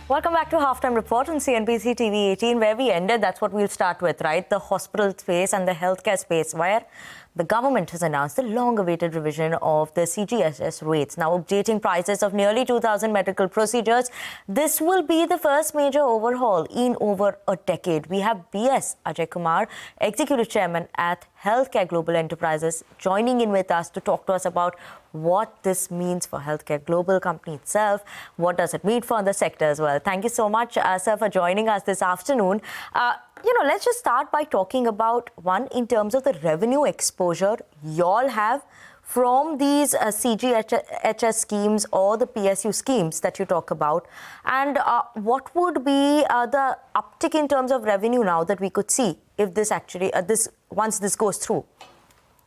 Welcome back to Halftime Report on CNBC-TV18, where we ended. That's what we'll start with, right? The hospital space and the healthcare space, where the government has announced the long-awaited revision of the CGHS rates, now updating prices of nearly 2,000 medical procedures. This will be the first major overhaul in over a decade. We have BS Ajaikumar, Executive Chairman at HealthCare Global Enterprises, joining in with us to talk to us about what this means for HealthCare Global company itself. What does it mean for the sector as well? Thank you so much, sir, for joining us this afternoon. Let's just start by talking about one in terms of the revenue exposure y'all have from these CGHS schemes or the PSU schemes that you talk about, and what would be the uptick in terms of revenue now that we could see if this actually once this goes through?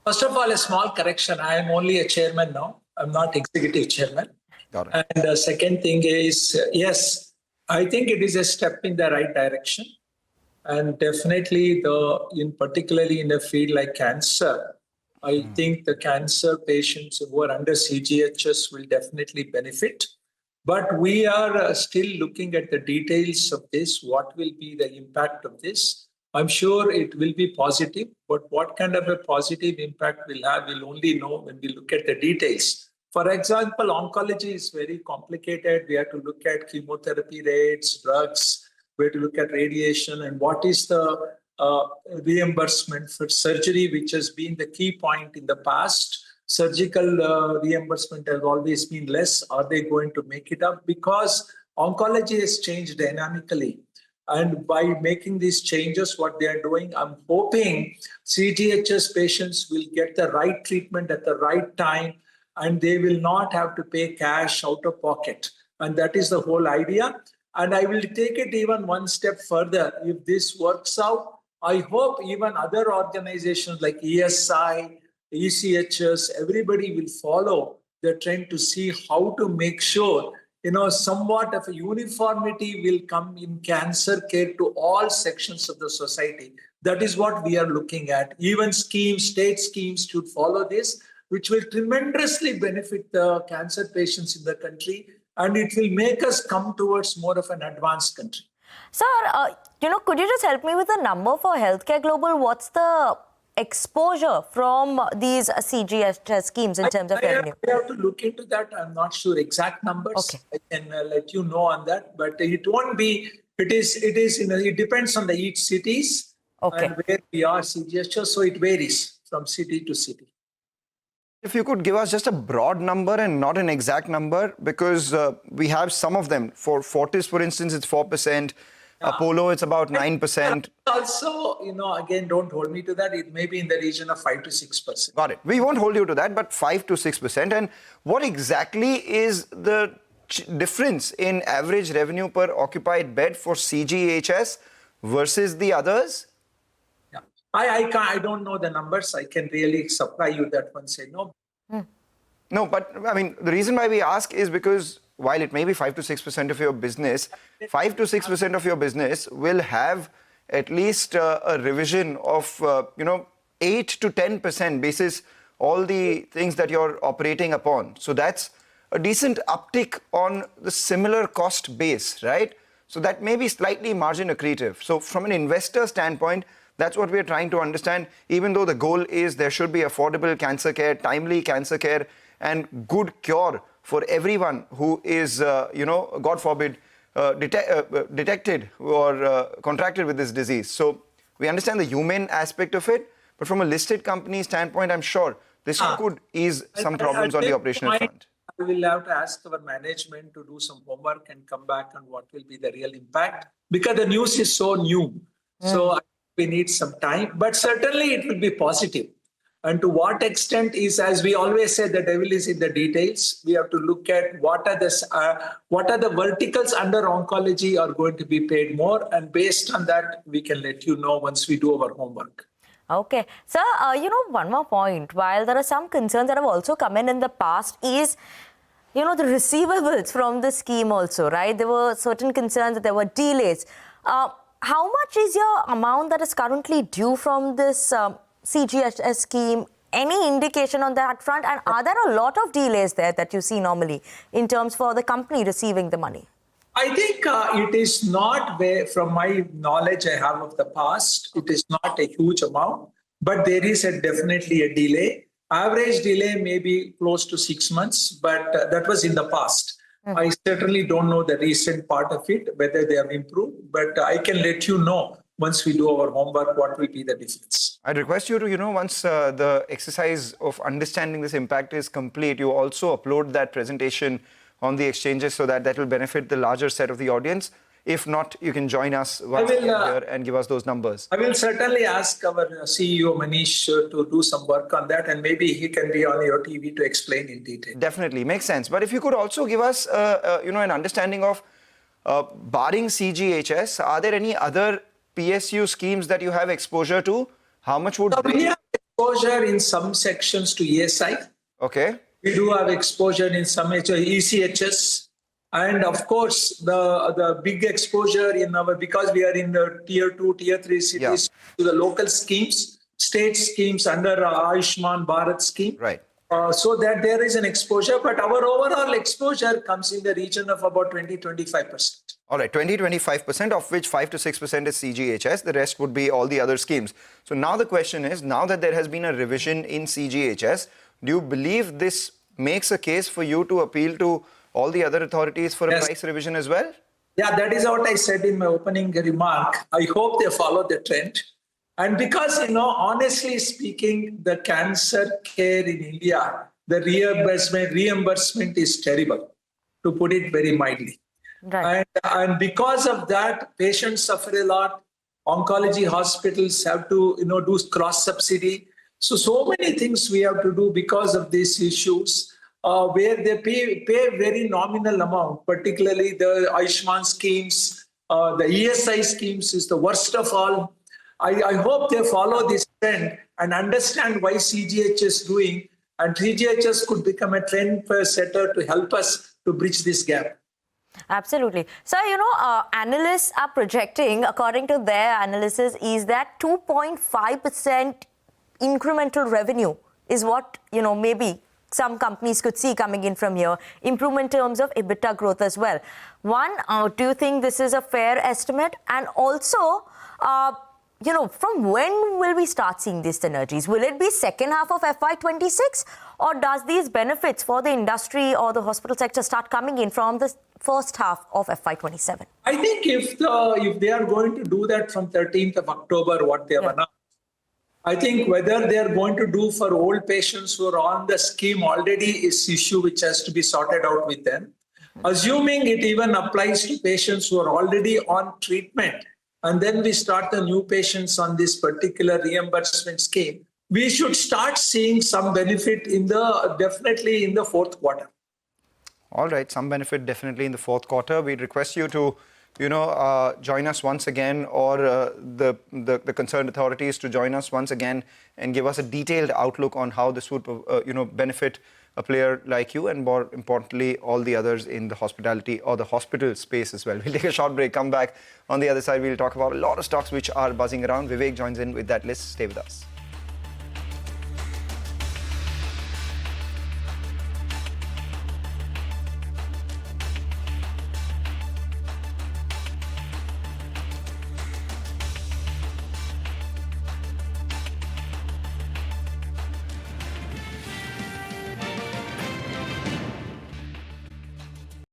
First of all, a small correction. I am only a chairman now. I'm not executive chairman. Got it. And the second thing is, yes, I think it is a step in the right direction. And definitely, particularly in a field like cancer, I think the cancer patients who are under CGHS will definitely benefit. But we are still looking at the details of this. What will be the impact of this? I'm sure it will be positive, but what kind of a positive impact we'll have, we'll only know when we look at the details. For example, oncology is very complicated. We have to look at chemotherapy rates, drugs. We have to look at radiation and what is the reimbursement for surgery, which has been the key point in the past. Surgical reimbursement has always been less. Are they going to make it up? Because oncology has changed dynamically. And by making these changes, what they are doing, I'm hoping CGHS patients will get the right treatment at the right time, and they will not have to pay cash out of pocket. And that is the whole idea. And I will take it even one step further. If this works out, I hope even other organizations like ESI, ECHS, everybody will follow the trend to see how to make sure somewhat of a uniformity will come in cancer care to all sections of the society. That is what we are looking at. Even state schemes should follow this, which will tremendously benefit the cancer patients in the country, and it will make us come towards more of an advanced country. Sir, could you just help me with the number for HealthCare Global? What's the exposure from these CGHS schemes in terms of revenue? I have to look into that. I'm not sure exact numbers. Okay. I can let you know on that, but it won't be. It depends on the each cities and where we are CGHS, so it varies from city to city. If you could give us just a broad number and not an exact number, because we have some of them. For Fortis, for instance, it's 4%. Apollo, it's about 9%. Also, again, don't hold me to that. It may be in the region of 5 to 6%. Got it. We won't hold you to that, but 5 to 6%. And what exactly is the difference in average revenue per occupied bed for CGHS versus the others? Yeah, I don't know the numbers. I can really supply you that one. Say no. No, but I mean, the reason why we ask is because while it may be 5 to 6% of your business, 5 to 6% of your business will have at least a revision of, 8 to 10% basis all the things that you're operating upon. So that's a decent uptick on the similar cost base, right? So that may be slightly margin accretive. So from an investor standpoint, that's what we're trying to understand, even though the goal is there should be affordable cancer care, timely cancer care, and good cure for everyone who is, God forbid, detected or contracted with this disease. So we understand the human aspect of it, but from a listed company standpoint, I'm sure this could ease some problems on the operational front. We will have to ask our management to do some homework and come back on what will be the real impact, because the news is so new. So we need some time, but certainly it will be positive. And to what extent is, as we always say, the devil is in the details. We have to look at what are the verticals under oncology are going to be paid more, and based on that, we can let you know once we do our homework. Okay. Sir, one more point. While there are some concerns that have also come in the past is, the receivables from the scheme also, right? There were certain concerns that there were delays. How much is your amount that is currently due from this CGHS scheme? Any indication on that front? And are there a lot of delays there that you see normally in terms for the company receiving the money? I think it is not where, from my knowledge I have of the past, it is not a huge amount, but there is definitely a delay. Average delay may be close to 6 months, but that was in the past. I certainly don't know the recent part of it, whether they have improved, but I can let you know once we do our homework what will be the difference. I'd request you to, once the exercise of understanding this impact is complete, you also upload that presentation on the exchanges so that will benefit the larger set of the audience. If not, you can join us once again here and give us those numbers. I will certainly ask our CEO Manish to do some work on that, and maybe he can be on your TV to explain in detail. Definitely, makes sense. But if you could also give us, an understanding of, barring CGHS, are there any other PSU schemes that you have exposure to? How much would we have exposure in some sections to ESI. Okay. We do have exposure in some ECHS. And of course, the big exposure in because we are in the tier 2, tier 3 cities to the local schemes, state schemes under Ayushman Bharat scheme. Right. So that there is an exposure, but our overall exposure comes in the region of about 20-25%. All right, 20-25%, of which 5 to 6% is CGHS. The rest would be all the other schemes. So now the question is, now that there has been a revision in CGHS, do you believe this makes a case for you to appeal to all the other authorities for a price revision as well? Yeah, that is what I said in my opening remark. I hope they follow the trend. And because, honestly speaking, the cancer care in India, the reimbursement is terrible, to put it very mildly. Right. And because of that, patients suffer a lot. Oncology hospitals have to, do cross-subsidy. So many things we have to do because of these issues, where they pay very nominal amount, particularly the Ayushman schemes, the ESI schemes is the worst of all. I hope they follow this trend and understand why CGHS is doing, and CGHS could become a trend setter to help us to bridge this gap. Absolutely. So, analysts are projecting, according to their analysis, is that 2.5% incremental revenue is what, maybe some companies could see coming in from here. Improvement in terms of EBITDA growth as well. One, do you think this is a fair estimate? And also, from when will we start seeing these synergies? Will it be second half of FY26? Or does these benefits for the industry or the hospital sector start coming in from the first half of FY27? I think if they are going to do that from 13th of October, what they have announced, I think whether they are going to do for old patients who are on the scheme already is issue which has to be sorted out with them. Assuming it even applies to patients who are already on treatment, and then we start the new patients on this particular reimbursement scheme, we should start seeing some benefit definitely in the fourth quarter. All right, some benefit definitely in the fourth quarter. We'd request you to, join us once again, or the concerned authorities to join us once again and give us a detailed outlook on how this would, benefit a player like you, and more importantly, all the others in the hospitality or the hospital space as well. We'll take a short break, come back. On the other side, we'll talk about a lot of stocks which are buzzing around. Vivek joins in with that list. Stay with us.